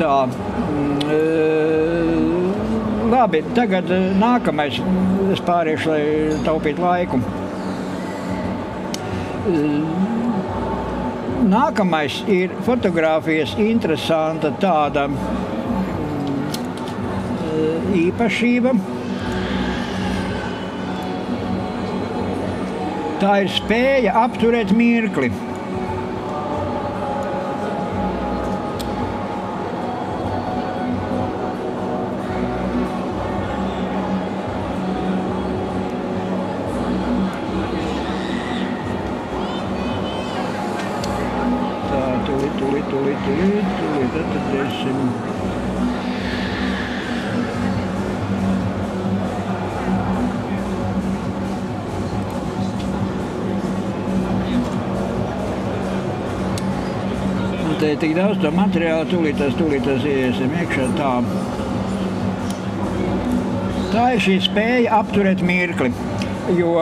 Tā. Labi, tagad nākamais. Es pāriešu, lai taupītu laiku. Nākamais ir fotogrāfijas interesanta tāda īpašība. Tā ir spēja apturēt mirkli. Tūlīt atradīsim. Te ir tik daudz to materiālu, tūlīt iesim iekšā tā. Tā ir šī spēja apturēt mirkli, jo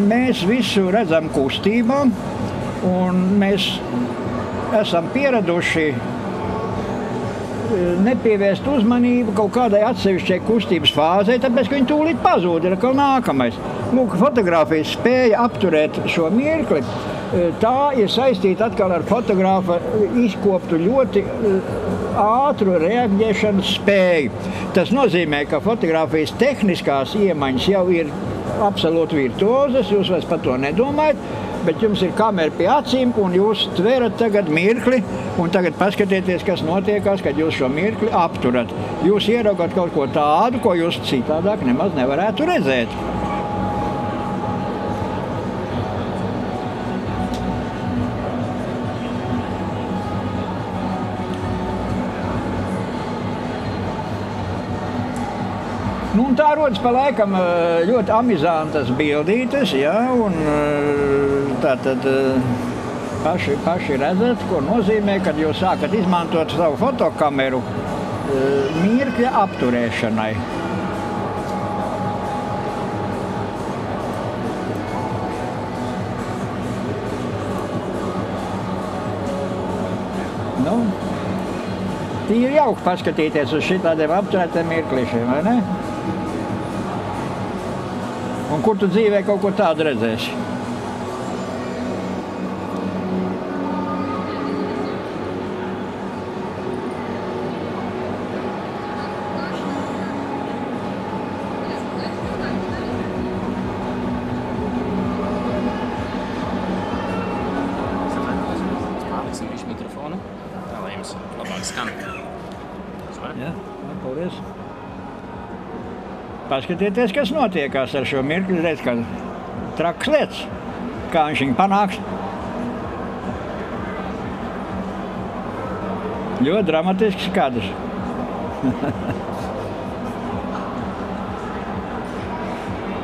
mēs visu redzam kustībā, un mēs esam pieraduši nepievērst uzmanību kaut kādai atsevišķai kustības fāzei, tāpēc, ka viņi tūlīt pazūd, ir atkal nākamais. Lūk, fotogrāfijas spēja apturēt šo mirkli, tā ir saistīta atkal ar fotogrāfa izkoptu ļoti ātru reaģēšanas spēju. Tas nozīmē, ka fotogrāfijas tehniskās iemaņas jau ir absolūti virtuozas, jūs vairs par to nedomājat, bet jums ir kamera pie acīm, un jūs tverat tagad mirkli, un tagad paskatieties, kas notiekās, kad jūs šo mirkli apturat. Jūs ieraugat kaut ko tādu, ko jūs citādāk nemaz nevarētu redzēt. Nu, un tā rodas pa laikam ļoti amizantas bildītes, ja, un tātad paši redzat, ko nozīmē, kad jūs sākat izmantot savu fotokameru mirkļa apturēšanai. Nu, ir jauki paskatīties uz šitādiem apturētiem mirklīšiem, vai ne? Un kur tu dzīvē kaut ko tādu redzēsi? Pārliksim visu mikrofonu, tā lai jums labāk skan. Jā, paldies. Paskatieties, kas notiekās ar šo mirkli, redz, ka trakas lietas, kā viņš viņu panāks. Ļoti dramatisks kadrs.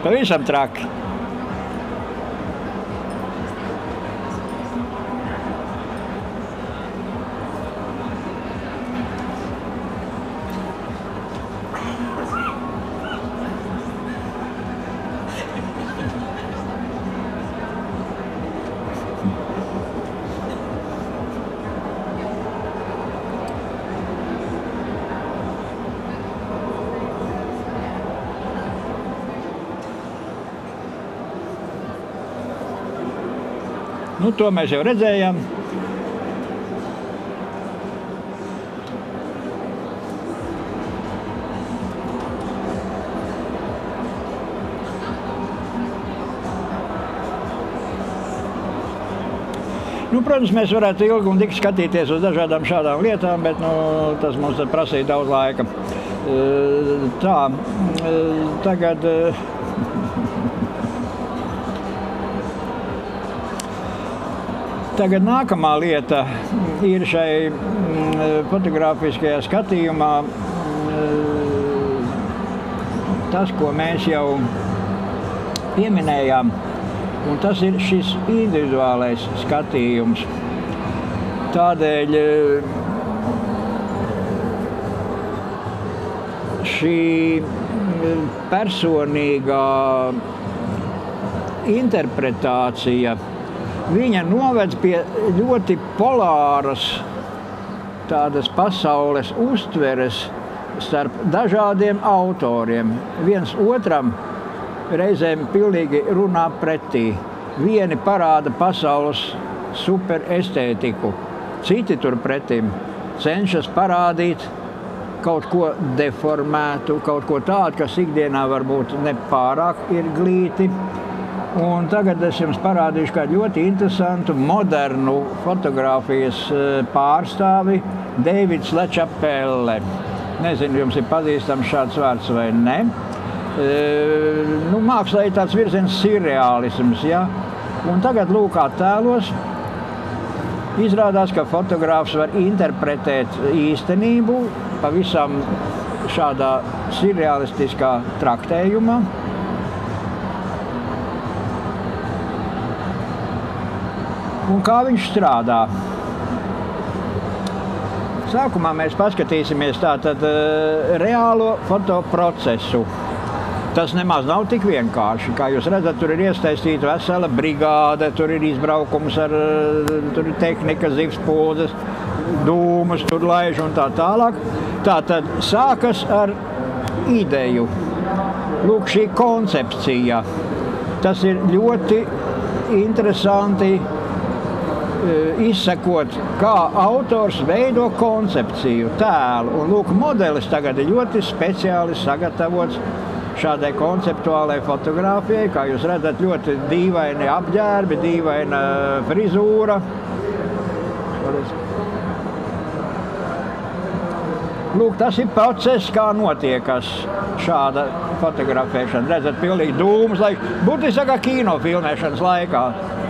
Pavisam traki. Nu, to mēs jau redzējām. Nu, protams, mēs varētu ilgi un dikti skatīties uz dažādām šādām lietām, bet tas mums prasīja daudz laika. Tā, tagad... Tagad nākamā lieta ir šai fotogrāfiskajā skatījumā tas, ko mēs jau pieminējām, un tas ir šis individuālais skatījums. Tādēļ šī personīgā interpretācija viņa noved pie ļoti polāras tādas pasaules uztveres starp dažādiem autoriem. Viens otram reizēm pilnīgi runā pretī. Vieni parāda pasaules superestētiku, citi turpretim cenšas parādīt kaut ko deformētu, kaut ko tādu, kas ikdienā varbūt nepārāk ir glīti. Un tagad es jums parādīšu kādu ļoti interesantu, modernu fotogrāfijas pārstāvi Davids LaChapelle. Nezinu, jums ir pazīstams šāds vārds vai ne. Mākslā ir tāds virziens surreālisms, ja? Un tagad lūk attēlos. Izrādās, ka fotogrāfs var interpretēt īstenību pavisam šādā surrealistiskā traktējumā. Un kā viņš strādā? Sākumā mēs paskatīsimies tātad reālo fotoprocesu. Tas nemaz nav tik vienkārši. Kā jūs redzat, tur ir iesaistīta vesela brigāde, tur ir izbraukums ar tur ir tehnika, zivspuldzes, dūmus, tur laiž un tā tālāk. Tātad sākas ar ideju. Lūk, šī koncepcija. Tas ir ļoti interesanti izsekot, kā autors veido koncepciju, tēlu. Un lūk, modelis tagad ir ļoti speciāli sagatavots šādai konceptuālai fotogrāfijai. Kā jūs redzat, ļoti dīvaini apģērbi, dīvaina frizūra. Lūk, tas ir process, kā notiekas šāda fotografēšana. Redzat, pilnīgi dūmus laiks. Būtiski kā kino filmēšanas laikā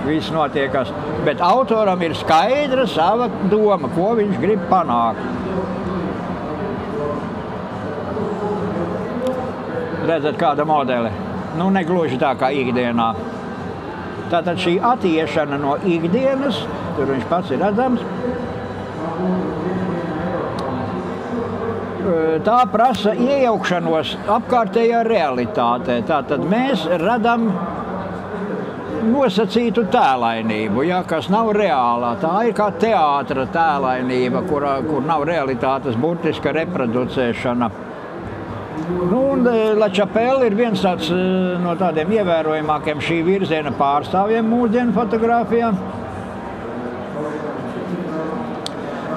viss notiekas. Bet autoram ir skaidra sava doma, ko viņš grib panākt. Redzat, kāda modele. Negluži tā kā ikdienā. Tātad šī attiešana no ikdienas, tur viņš pats ir redzams, tā prasa iejaukšanos apkārtējā realitātē. Tātad mēs radam nosacītu tēlainību, ja, kas nav reālā. Tā ir kā teātra tēlainība, kur nav realitātes burtiska reproducēšana. LaChapelle ir viens tāds no tādiem ievērojamākiem šī virziena pārstāvjiem mūsdienu fotogrāfijā.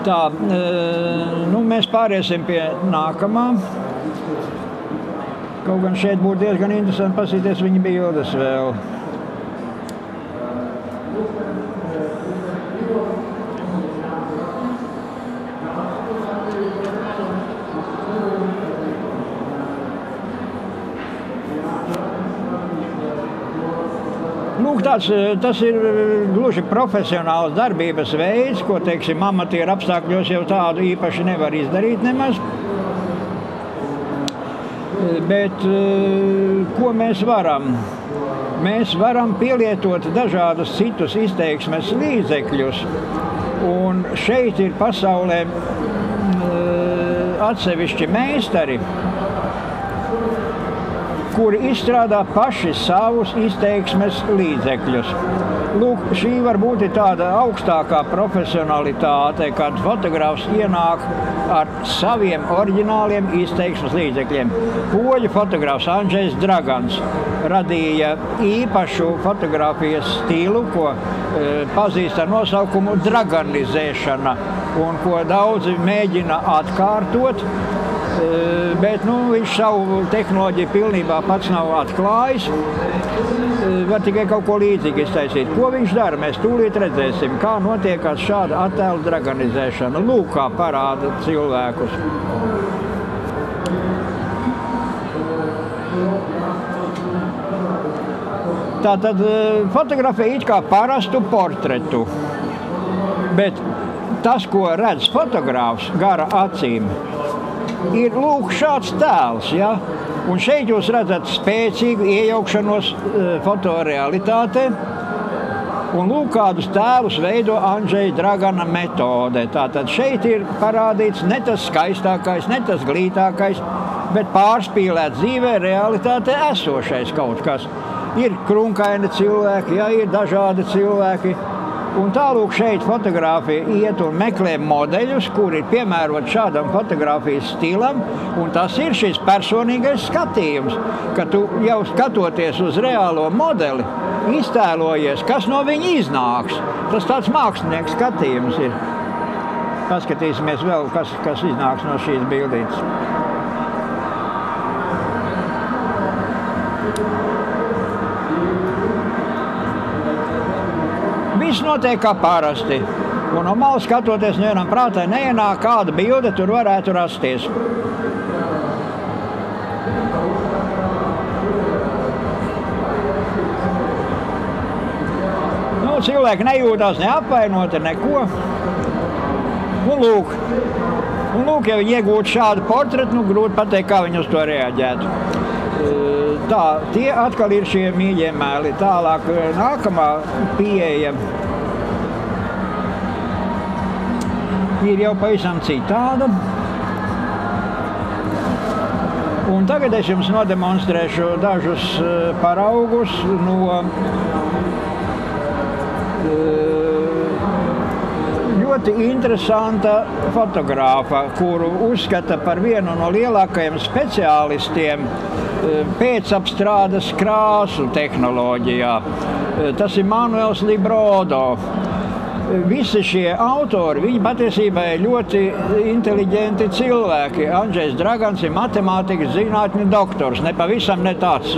Tā, mēs pāriesim pie nākamā. Kaut gan šeit būtu diezgan interesanti pasīties viņa bildes vēl. Tas ir gluži profesionāls darbības veids, ko, teiksim, amatieru apstākļos jau tādu īpaši nevar izdarīt nemaz. Bet ko mēs varam? Mēs varam pielietot dažādus citus izteiksmes līdzekļus. Un šeit ir pasaulē atsevišķi meistari, kuri izstrādā paši savus izteiksmes līdzekļus. Lūk, šī varbūt ir tāda augstākā profesionalitāte, kad fotogrāfs ienāk ar saviem oriģināliem izteiksmes līdzekļiem. Poļu fotogrāfs Andrzejs Dragans radīja īpašu fotogrāfijas stilu, ko pazīst ar nosaukumu draganizēšana, un ko daudzi mēģina atkārtot. Bet viņš savu tehnoloģiju pilnībā pats nav atklājis. Var tikai kaut ko līdzīgi iztaisīt. Ko viņš dara? Mēs tūlīt redzēsim, kā notiekās šāda attēlu draganizēšana. Lūk, kā parāda cilvēkus. Tātad fotografē it kā parastu portretu. Bet tas, ko redz fotogrāfs gara acīm, ir lūk šāds tēls, ja? Un šeit jūs redzat spēcīgu iejaukšanos fotorealitātē. Un lūk, kādus tēlus veido Andrzeja Dragana metode. Tātad šeit ir parādīts ne tas skaistākais, ne tas glītākais, bet pārspīlēt dzīvē realitātē esošais kaut kas. Ir krunkaini cilvēki, ja, ir dažādi cilvēki. Un tālūk šeit fotografija iet un meklē modeļus, kuri ir piemēroti šādam fotografijas stilam, un tas ir šis personīgais skatījums, ka tu jau skatoties uz reālo modeli, iztēlojies, kas no viņa iznāks. Tas tāds mākslinieks skatījums ir. Paskatīsimies vēl, kas iznāks no šīs bildītes. Viss notiek kā parasti, un no malas skatoties nevienam prātai neienāk, kāda bilde tur varētu rasties. Cilvēki nejūtās ne apvainoti, neko. Un lūk, ja viņi iegūtu šādu portretu, grūti pateikt, kā viņi uz to reaģētu. Tā, tie atkal ir šie mīļie mēli. Tālāk nākamā pieeja ir jau pavisam citāda. Un tagad es jums nodemonstrēšu dažus paraugus no ļoti interesanta fotogrāfa, kuru uzskata par vienu no lielākajiem speciālistiem pēcapstrādes krāsu tehnoloģijā. Tas ir Manuels Librodo. Visi šie autori, viņi patiesībā ir ļoti inteliģenti cilvēki. Andžejs Dragans ir matemātikas zinātņu doktors, ne pavisam ne tāds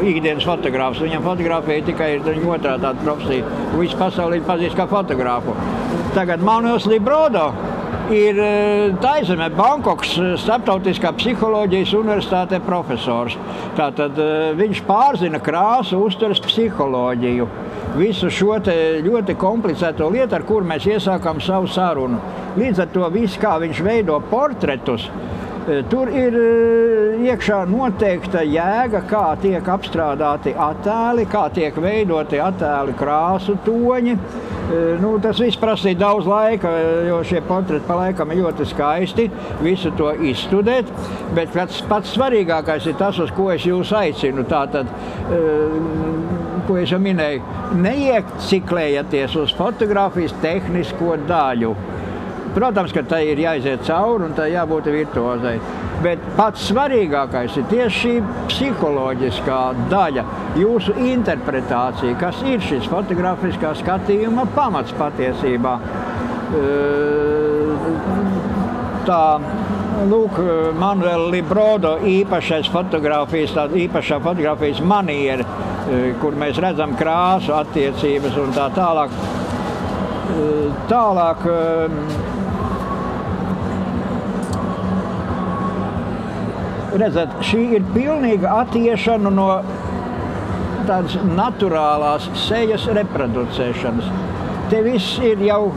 ikdienas fotogrāfs. Viņam fotografija tikai ir otrā tāda profesija. Visu pasaulī pazīst kā fotografu. Tagad Manuels Librodo ir Taizemē Bankokas starptautiskā psiholoģijas universitātē profesors. Tātad viņš pārzina krāsu uztveres psiholoģiju. Visu šo te ļoti komplicēto lietu, ar kuru mēs iesākām savu sarunu. Līdz ar to viss, kā viņš veido portretus, tur ir iekšā noteikta jēga, kā tiek apstrādāti attēli, kā tiek veidoti attēli krāsu toņi. Tas viss prasīja daudz laika, jo šie portreti pa laikam ir ļoti skaisti, visu to izstudēt, bet pats svarīgākais ir tas, uz ko es jūs aicinu. Tātad, ko es jau minēju, neieciklējieties uz fotografijas tehnisko daļu. Protams, ka tai ir jāiziet cauri un tai jābūt virtuozai. Bet pats svarīgākais ir tieši šī psiholoģiskā daļa, jūsu interpretācija, kas ir šis fotografiskā skatījuma pamats patiesībā. Tā, lūk, Manuela Librodo īpašā fotografijas maniera, kur mēs redzam krāsu attiecības un tā tālāk. Redzat, šī ir pilnīga attiešana no tādas naturālās sejas reproducēšanas. Te viss ir jau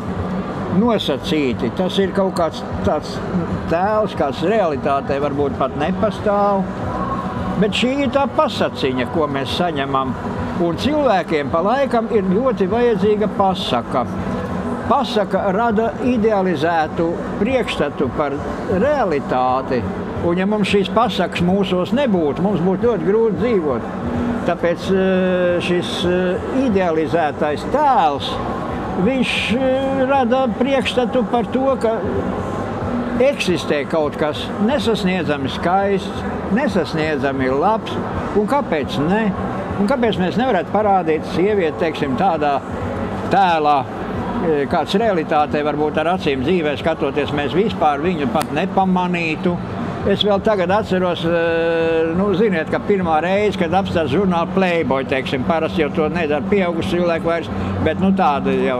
nosacīti. Tas ir kaut kāds tāds tēls, kāds realitātē varbūt pat nepastāv. Bet šī ir tā pasaciņa, ko mēs saņemam. Un cilvēkiem pa laikam ir ļoti vajadzīga pasaka. Pasaka rada idealizētu priekšstatu par realitāti. Un ja mums šīs pasakas mūsos nebūtu, mums būtu ļoti grūti dzīvot. Tāpēc šis idealizētais tēls, viņš rada priekšstatu par to, ka eksistē kaut kas nesasniedzami skaists, nesasniedzami labs, un kāpēc ne? Un kāpēc mēs nevarētu parādīt sievieti, teiksim, tādā tēlā, kāds realitātē varbūt ar acīm dzīvē skatoties, mēs vispār viņu pat nepamanītu. Es vēl tagad atceros, ziniet, ka pirmā reize, kad apstāsta žurnālu Playboy, teiksim, parasti jau to nedara pieauguši cilvēki vairs, bet tāda jau,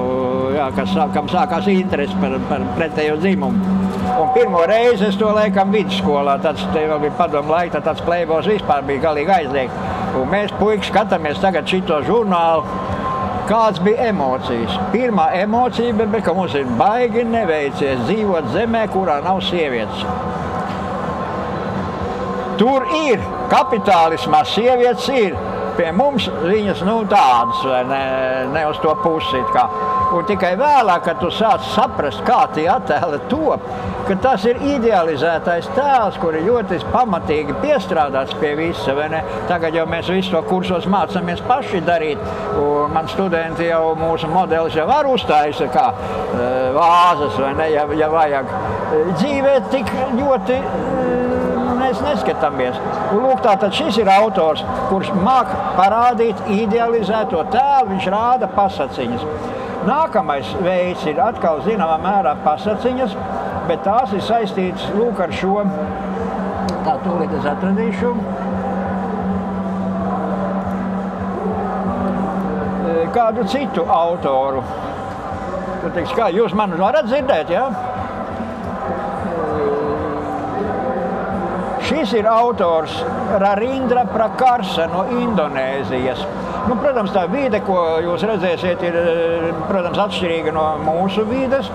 kam sākās interesi par pretējo dzimumu. Un pirmo reizi es to laikam vidusskolā, te vēl bija padomu laika, tāds Playboys vispār bija galīgi aizliegts. Un mēs puiši skatāmies tagad šito žurnālu, kāds bija emocijas. Pirmā emocija bija, ka mums ir baigi neveicies dzīvot zemē, kurā nav sievietes. Tur ir kapitālismā, sievietes ir. Pie mums viņas tādas, vai ne uz to pusi. Un tikai vēlāk, kad tu sāc saprast, kā tie attēli top, ka tas ir idealizētais tēls, kur ir ļoti pamatīgi piestrādāts pie visa, vai ne? Tagad jau mēs visu to kursos mācāmies paši darīt, un man studenti jau mūsu modelis jau var uzstājas kā vāzes, vai ne, ja vajag. Dzīvē tik ļoti mēs neskatāmies. Un lūk, tātad šis ir autors, kurš māk parādīt idealizēto tēlu, viņš rāda pasaciņas. Nākamais veids ir atkal zināmā mērā pasaciņas, bet tās ir saistītas lūk ar šo, tā tūlīt es atradīšu, kādu citu autoru. Tu teiksi, kā jūs mani varat dzirdēt, jā? Šis ir autors Rarindra Prakarsa no Indonēzijas. Nu, protams, tā vide, ko jūs redzēsiet, ir, protams, atšķirīga no mūsu vides,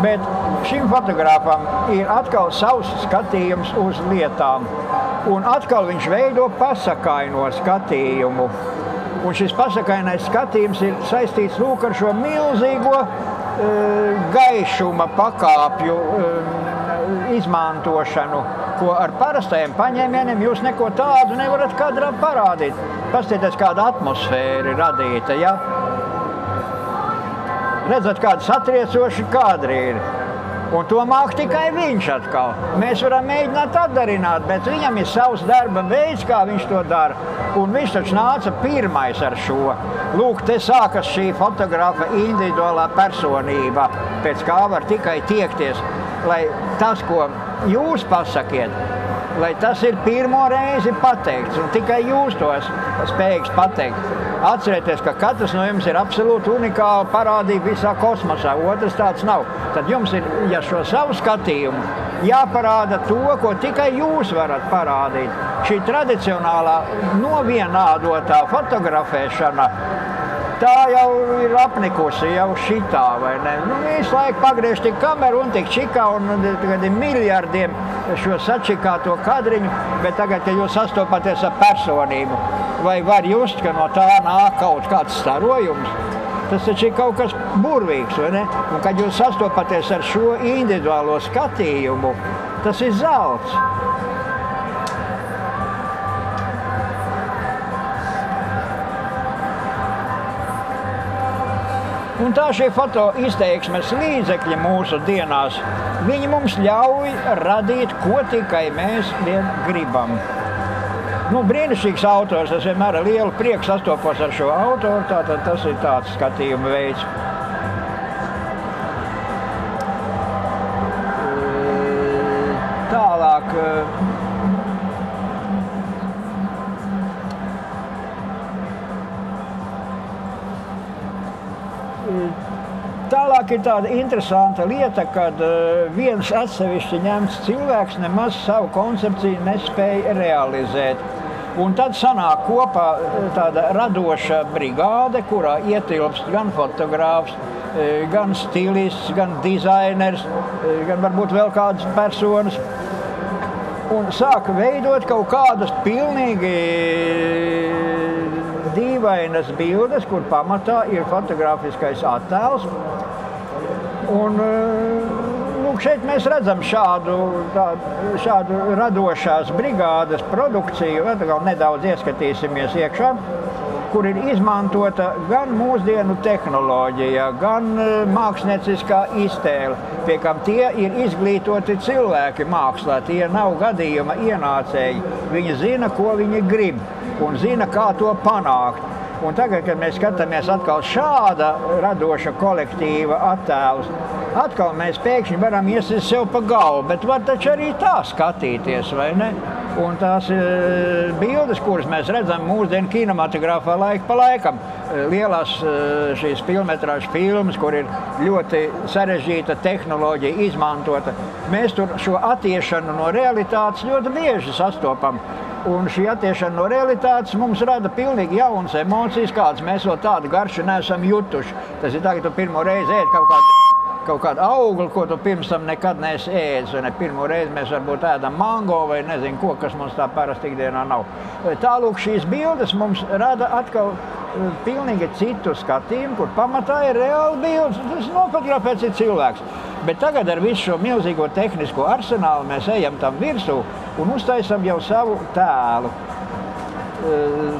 bet šim fotogrāfam ir atkal savs skatījums uz lietām. Un atkal viņš veido pasakaino skatījumu. Un šis pasakainais skatījums ir saistīts lūk ar šo milzīgo gaišuma pakāpju izmantošanu, ko ar parastajiem paņēmieniem jūs neko tādu nevarat kadrā parādīt. Paskatieties, kāda atmosfēra ir radīta, ja? Redzat, kādi satriecoši kadri ir. Un to māk tikai viņš atkal. Mēs varam mēģināt atdarināt, bet viņam ir savs darba veids, kā viņš to dara. Un viņš taču nāca pirmais ar šo. Lūk, te sākas šī fotografa individuālā personība, pēc kā var tikai tiekties, lai tas, ko jūs pasakiet, lai tas ir pirmo reizi pateikts, un tikai jūs to spējīgs pateikt. Atcerieties, ka katrs no jums ir absolūti unikāla parādība visā kosmosā, otrs tāds nav. Tad jums ir, ja šo savu skatījumu, jāparāda to, ko tikai jūs varat parādīt. Šī tradicionālā novienādotā fotografēšana, tā jau ir apnikusi, jau šitā, vai ne? Nu, visu laiku pagriež tik kameru un tik čikā, un tagad ir miljardiem šo sačikāto kadriņu, bet tagad, kad jūs sastopaties ar personību, vai var just, ka no tā nāk kaut kāds starojums, tas taču ir kaut kas burvīgs, vai ne? Un kad jūs sastopaties ar šo individuālo skatījumu, tas ir zelts. Un tā šie foto izteiksmes līdzekļi mūsu dienās, viņi mums ļauj radīt, ko tikai mēs vien gribam. Nu, brīnišķīgs autors, es vienmēr ar lielu prieku sastopos ar šo autoru, tātad tas ir tāds skatījuma veids. Tālāk. Tālāk ir tāda interesanta lieta, kad viens atsevišķi ņemts cilvēks nemaz savu koncepciju nespēja realizēt. Un tad sanāk kopā tāda radoša brigāde, kurā ietilpst gan fotogrāfs, gan stilists, gan dizainers, gan varbūt vēl kādas personas. Un sāk veidot kaut kādas pilnīgi dīvainas bildes, kur pamatā ir fotografiskais attēls. Un lūk, šeit mēs redzam šādu radošās brigādes produkciju, nedaudz ieskatīsimies iekšā, kur ir izmantota gan mūsdienu tehnoloģija, gan mākslinieciskā iztēle, pie kam tie ir izglītoti cilvēki mākslā, tie nav gadījuma ienācēji, viņi zina, ko viņi grib un zina, kā to panākt. Un tagad, kad mēs skatāmies atkal šāda radoša kolektīva attēlus, atkal mēs pēkšņi varam iesist sev pa galvu, bet var taču arī tā skatīties, vai ne? Un tās bildes, kuras mēs redzam mūsdienu kinematogrāfā laiku pa laikam, lielās šīs filmetrāžu filmas, kur ir ļoti sarežģīta tehnoloģija izmantota, mēs tur šo attiešanu no realitātes ļoti bieži sastopam. Un šī attiešana no realitātes mums rada pilnīgi jaunas emocijas, kādas mēs vēl tādu garšu neesam jutuši. Tas ir tā, ka tu pirmo reizi ēd kaut kādu augli, ko tu pirms tam nekad neesi ēdis. Pirmo reizi mēs varbūt ēdam mango vai nezinu ko, kas mums tā parasti ikdienā nav. Tālūk šīs bildes mums rada atkal pilnīgi citu skatījumu, kur pamatā ir reāli bildes. Tas nofotografēts ir cilvēks. Bet tagad ar visu šo milzīgo tehnisko arsenālu mēs ejam tam virsū un uztaisam jau savu tēlu.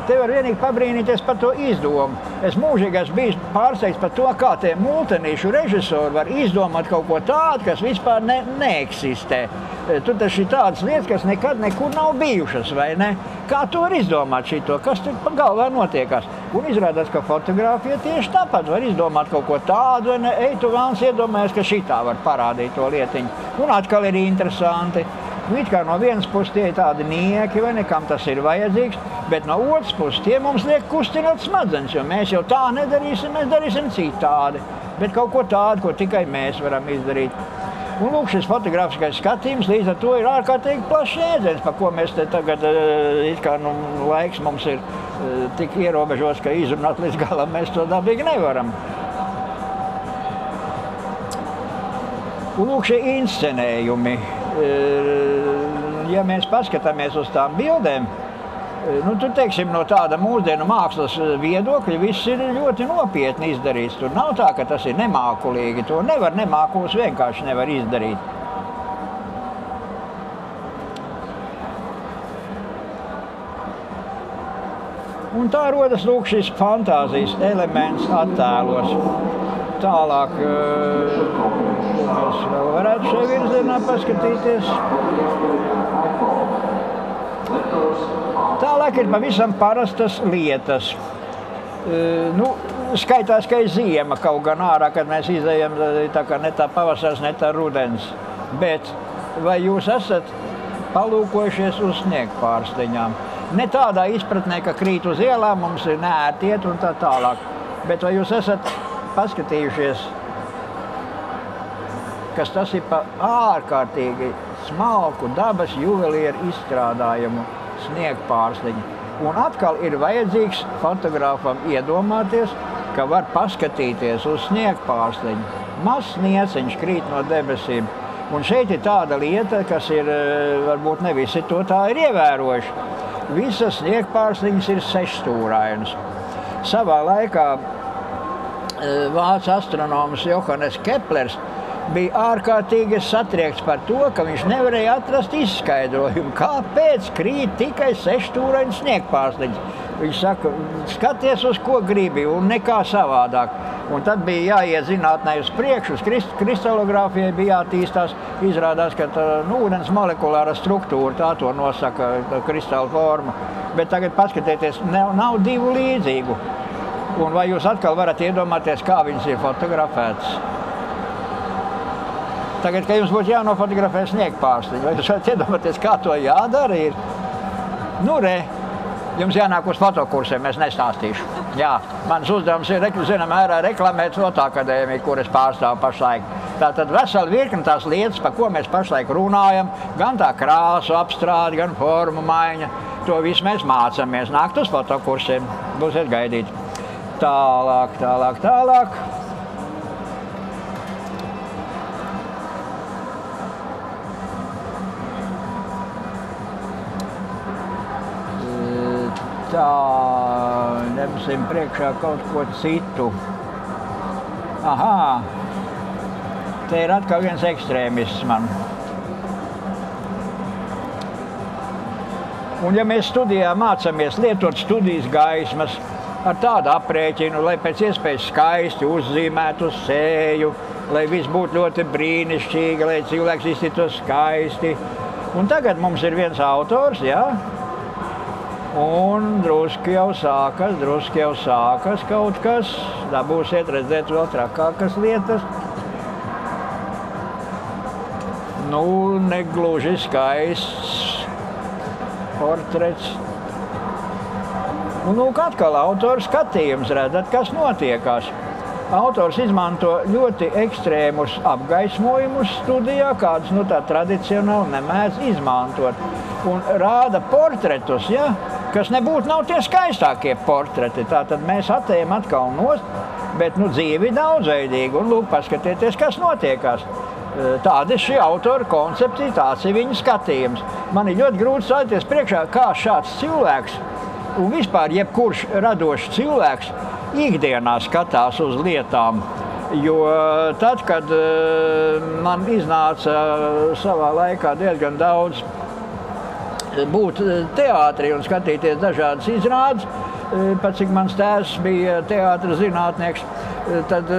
Te var vienīgi pabrīnīties par to izdomu. Es mūžīgi esmu bijis pārsteigts par to, kā tie multenīšu režisori var izdomāt kaut ko tādu, kas vispār neeksistē. Tur tas ir tādas lietas, kas nekad nekur nav bijušas, vai ne? Kā to var izdomāt šito? Kas tur pa galvā notiekās? Un izrādās, ka fotografija tieši tāpat var izdomāt kaut ko tādu, vai ne? Ej, tu vēlams iedomājies, ka šitā var parādīt to lietiņu. Un atkal ir interesanti. It kā no vienas puses tie ir tādi nieki, vai nekam tas ir vajadzīgs, bet no otras puses tie mums liek kustināt smadzenes, jo mēs jau tā nedarīsim, mēs darīsim citādi. Bet kaut ko tādu, ko tikai mēs varam izdarīt. Un lūk, šis fotografiskais skatījums līdz ar to ir ārkārtīgi plašs jēdziens, par ko mēs te tagad, it kā laiks mums ir tik ierobežots, ka izrunāt līdz galam mēs to dabīgi nevaram. Un lūk, šie inscenējumi. Ja mēs paskatāmies uz tām bildēm, tur, teiksim, no tāda mūsdienu mākslas viedokļa viss ir ļoti nopietni izdarīts. Tur nav tā, ka tas ir nemākulīgi. To nevar nemākulis vienkārši nevar izdarīt. Un tā rodas, lūk, šis fantāzijas elements attēlos. Tālāk, mēs vēl varētu šajā virzienā paskatīties. Tālāk ir pavisam parastas lietas. Skaitās, ka ir ziema kaut gan ārā, kad mēs izejam tā kā ne tā pavasars, ne tā rudens. Bet vai jūs esat palūkojušies uz sniegpārsteņām? Ne tādā izpratnē, ka krīt uz ielām, mums ir neērti iet un tā tālāk. Bet vai jūs esat paskatījušies, kas tas ir pa ārkārtīgi smalku dabas juvelieru izstrādājumu sniegpārsteņu. Un atkal ir vajadzīgs fotogrāfam iedomāties, ka var paskatīties uz sniegpārsteņu. Mazs snieciņš krīt no debesīm. Un šeit ir tāda lieta, kas ir, varbūt ne visi to tā ir ievērojuši. Visas sniegpārsteņas ir sešstūrainas. Savā laikā vācu astronoms Johannes Keplers bija ārkārtīgi satriekts par to, ka viņš nevarēja atrast izskaidrojumu, kāpēc krīt tikai sešstūrains sniegpārsteņas. Viņš saka, skaties uz ko gribi un nekā savādāk. Un tad bija jāiet zinātnē uz priekšu, uz kristalogrāfijai bija jātīstās. Izrādās, ka ūdens molekulāra struktūra tā to nosaka, kristāla forma. Bet tagad paskatieties, nav divu līdzīgu. Un vai jūs atkal varat iedomāties, kā viņas ir fotografētas? Tagad, kad jums būtu jānofotografē sniegpārsteņi, vai jūs varat iedomāties, kā to jādara ir? Jums jānāk uz fotokursiem, es nestāstīšu. Jā, mans uzdevums ir, zinām, reklamēt Fotoakadēmiju, kur es pārstāvu pašlaik. Tātad vesela virkne tās lietas, par ko mēs pašlaik runājam, gan tā krāsu apstrāde, gan formu maiņa, to visu mēs mācāmies. Nākt uz fotokursiem, būsiet gaidīt. Tālāk. Tā, ņemsim priekšā kaut ko citu. Aha, te ir atkal viens ekstrēmists man. Un ja mēs studijā mācāmies lietot studijas gaismas ar tādu aprēķinu, lai pēc iespējas skaisti uzzīmētu sēju, lai viss būtu ļoti brīnišķīgi, lai cilvēks izskatītos skaisti. Un tagad mums ir viens autors, jā? Un drusku jau sākas kaut kas. Dabūsiet redzēt vēl trakākas lietas. Negluži skaists portrets. Un lūk, atkal autora skatījums, redzat, kas notiekās. Autors izmanto ļoti ekstrēmus apgaismojumus studijā, kādus tā tradicionāli nemēdz izmantot. Un rāda portretus, ja, kas nebūtu nav tie skaistākie portreti. Tātad mēs atējam atkal nost, bet dzīve ir daudzveidīga. Un lūk, paskatieties, kas notiekās. Tāda ir šī autora koncepcija, tāds ir viņa skatījums. Man ir ļoti grūti stāties priekšā, kā šāds cilvēks Un vispār jebkurš radošs cilvēks ikdienā skatās uz lietām. Jo tad, kad man iznāca savā laikā diezgan daudz būt teātrī un skatīties dažādas izrādes, pat cik mans tēvs bija teātra zinātnieks, tad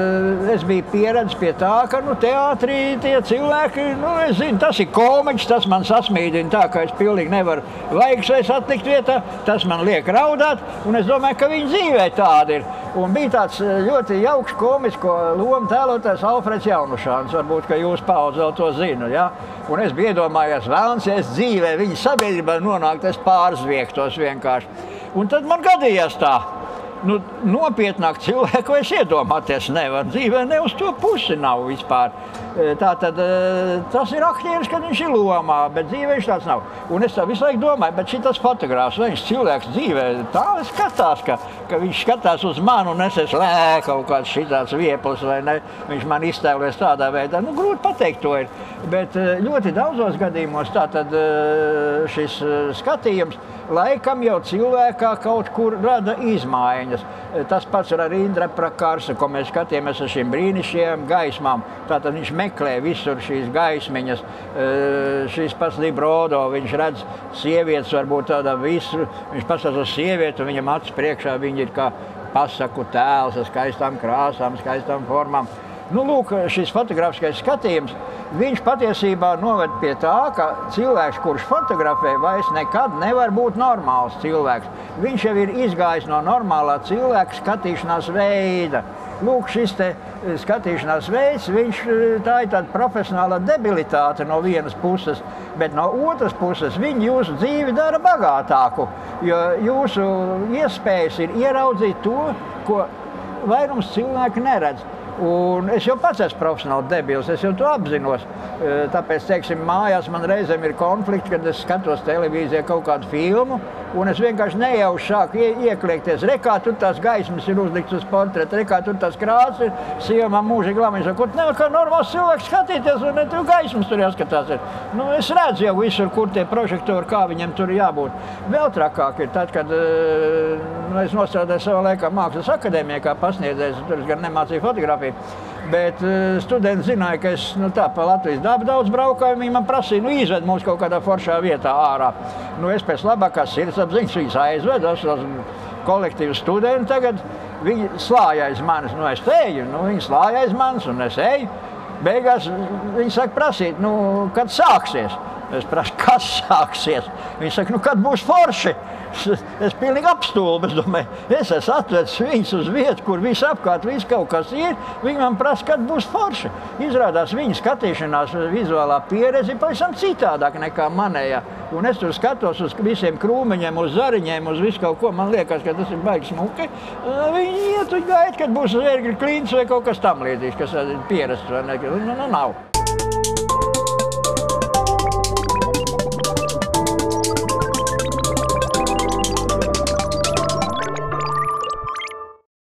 es biju pieredzis pie tā, ka teātrī tie cilvēki, es zinu, tas ir komiķis, tas man sasmīdina tā, ka es pilnīgi nevaru laikus atlikt vietā, tas man liek raudāt, un es domāju, ka viņa dzīvē tāda ir. Un bija tāds ļoti jauks komisko lomu tēlotājs Alfreds Jaunušāns, varbūt, ka jūs paudze vēl to zinu, ja? Un es biju iedomājies, vēlams, ja es dzīvē viņa sabiedrībā nonākt, es pārzviektos vienkārši. Un tad man gadījās tā. Nopietnāk cilvēku es iedomāties nevaru. Dzīvē ne uz to pusi nav vispār. Tātad tas ir aktieris, kad viņš ir lomā, bet dzīvē viņš tāds nav. Un es tā visu laiku domāju, bet šitas fotogrāfs, vai viņš cilvēks dzīvē tā skatās, ka viņš skatās uz mani un es esmu kaut kāds šitāds vieplis vai ne. Viņš man iztēlojas tādā veidā. Grūti pateikt to ir. Bet ļoti daudzos gadījumos tātad šis skatījums laikam jau cilvēkā kaut kur rada izmaiņas. Tas pats ir ar Indra Prakarsa, ko mēs skatījāmies ar šīm brīnišķīgajām gaismām. Tātad viņš meklē visur šīs gaismiņas. Šis pats Librodo, viņš redz sievietes, varbūt tādā visur. Viņš pasaka uz sievieti, un viņam acis priekšā viņi ir kā pasaku tēls ar skaistām krāsām, skaistām formām. Lūk, šis fotografiskais skatījums, viņš patiesībā noved pie tā, ka cilvēks, kurš fotografē, vairs nekad nevar būt normāls cilvēks. Viņš jau ir izgājis no normālā cilvēka skatīšanās veida. Lūk, šis te skatīšanās veids, tā ir tāda profesionāla debilitāte no vienas puses, bet no otras puses viņi jūsu dzīvi dara bagātāku, jo jūsu iespējas ir ieraudzīt to, ko vairums cilvēki neredz. Un es jau pats esmu profesionāli debils, es jau to apzinos. Tāpēc, teiksim, mājās man reizēm ir konflikti, kad es skatos televīzijā kaut kādu filmu, un es vienkārši nejauši sāku iekliekties. Rekā tur tās gaismas ir uzlikts uz portreta, rekā tur tās krāsas ir, sieva man mūžīgi lamīja, ko tu nevar kā normāls cilvēks skatīties, un tu gaismas tur jāskatās. Es redzu jau visur, kur tie prožektori, kā viņiem tur jābūt. Vēl trakāk ir tad, kad es nostrādāju savā laikā Mākslas akadēmijā kā pasniedzējs, tur es gan nemācīju fotografiju, bet studenti zināja, ka es pa Latvijas dabu daudz braukāju, viņi man prasīja, izved mūs kaut kādā foršā vietā ārā. Es pēc labākās sirdsapziņas viņus aizvedu, es esmu kolektīvs studenti tagad, viņi slāja aiz manis, es eju, viņi slāja aiz manis un es eju. Beigās viņi saka prasīt, kad sāksies? Es prasu, kas sāksies? Viņi saka, kad būs forši? Es pilnīgi apstulbu, es domāju, es esmu atvedis viņus uz vietu, kur viss apkārt, viss kaut kas ir. Viņi man prasa, kad būs forši. Izrādās viņa skatīšanās vizuālā pieredze ir pavisam citādāk nekā manējā. Un es tur skatos uz visiem krūmeņiem, uz zariņiem, uz visu kaut ko. Man liekas, ka tas ir baigi smuki. Viņi iet un gaida, kad būs zērgļu klints vai kaut kas tam līdzīgs, kas ir pierasts vai ne. Nav.